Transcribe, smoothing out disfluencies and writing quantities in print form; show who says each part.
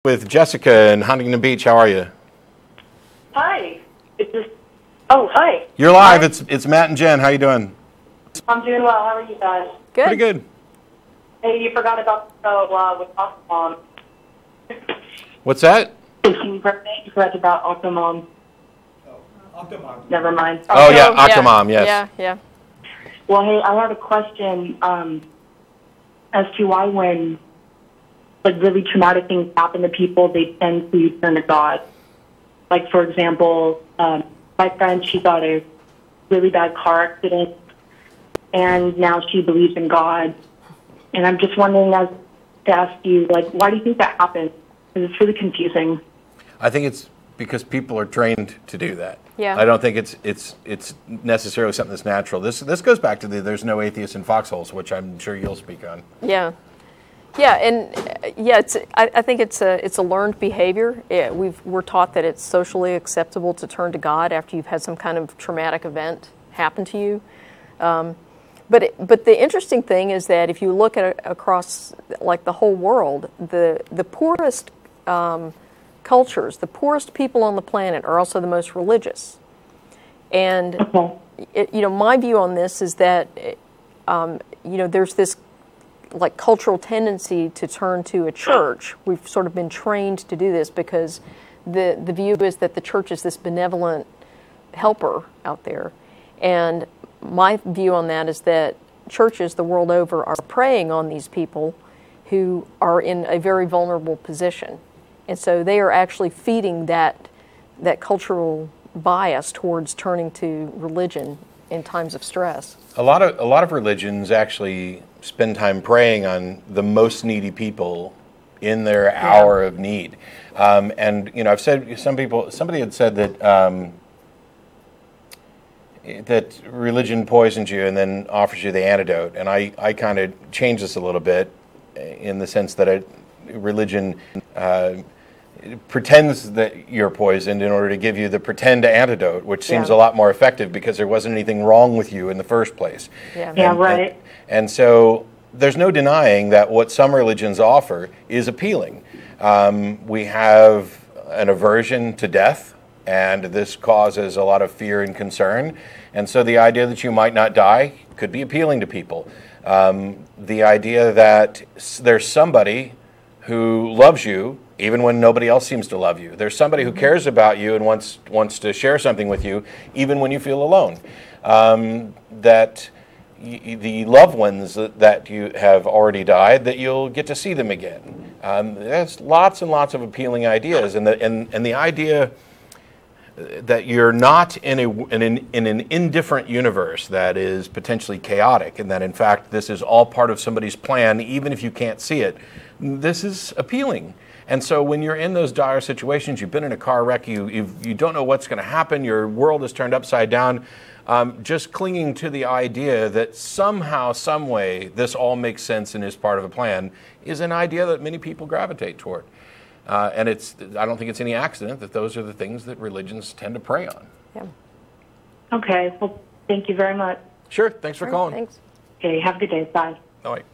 Speaker 1: With Jessica in Huntington Beach. How are you?
Speaker 2: Hi. Oh, hi.
Speaker 1: You're live. Hi. It's Matt and Jen. How you doing?
Speaker 2: I'm doing well. How are you guys?
Speaker 3: Good.
Speaker 1: Pretty good.
Speaker 2: Hey, you forgot about with Octomom.
Speaker 1: What's that?
Speaker 2: You forgot about Octomom.
Speaker 4: Oh, Octomom.
Speaker 2: Never mind.
Speaker 1: Oh, yeah, Octomom, yes.
Speaker 3: Yeah.
Speaker 2: Well, hey, I had a question as to why when really traumatic things happen to people, they tend to turn to God. Like, for example, my friend, she got a really bad car accident, and now she believes in God. And I'm just wondering to ask you, why do you think that happens? Because it's really confusing.
Speaker 1: I think it's because people are trained to do that.
Speaker 3: Yeah.
Speaker 1: I don't think it's necessarily something that's natural. This goes back to there's no atheists in foxholes, which I'm sure you'll speak on.
Speaker 3: Yeah. Yeah, and I think it's a learned behavior. We're taught that it's socially acceptable to turn to God after you've had some kind of traumatic event happen to you. But the interesting thing is that if you look at across the whole world, the poorest cultures, the poorest people on the planet are also the most religious. And my view on this is that there's this cultural tendency to turn to a church. We've sort of been trained to do this because the view is that the church is this benevolent helper out there. And my view on that is that churches the world over are preying on these people who are in a very vulnerable position. And so they are actually feeding that cultural bias towards turning to religion in times of stress. A lot
Speaker 1: of religions actually spend time preying on the most needy people in their hour of need. And I've said somebody had said that that religion poisons you and then offers you the antidote. And I kind of changed this a little bit in the sense that religion pretends that you're poisoned in order to give you the pretend antidote, which seems a lot more effective because there wasn't anything wrong with you in the first place.
Speaker 2: Right.
Speaker 1: And so there's no denying that what some religions offer is appealing. We have an aversion to death, and this causes a lot of fear and concern. And so the idea that you might not die could be appealing to people. The idea that there's somebody who loves you even when nobody else seems to love you. There's somebody who cares about you and wants to share something with you even when you feel alone. That the loved ones that you have already died, that you'll get to see them again. There's lots and lots of appealing ideas, and the idea that you're not in an indifferent universe that is potentially chaotic, and that in fact this is all part of somebody's plan, even if you can't see it. This is appealing. And so when you're in those dire situations, you've been in a car wreck, you don't know what's going to happen, your world is turned upside down, just clinging to the idea that somehow, some way, this all makes sense and is part of a plan is an idea that many people gravitate toward. And I don't think it's any accident that those are the things that religions tend to prey on.
Speaker 3: Yeah.
Speaker 2: Okay. Well, thank you very much.
Speaker 1: Sure. Thanks for calling.
Speaker 3: Thanks.
Speaker 2: Okay. Have a good day. Bye.
Speaker 1: All right.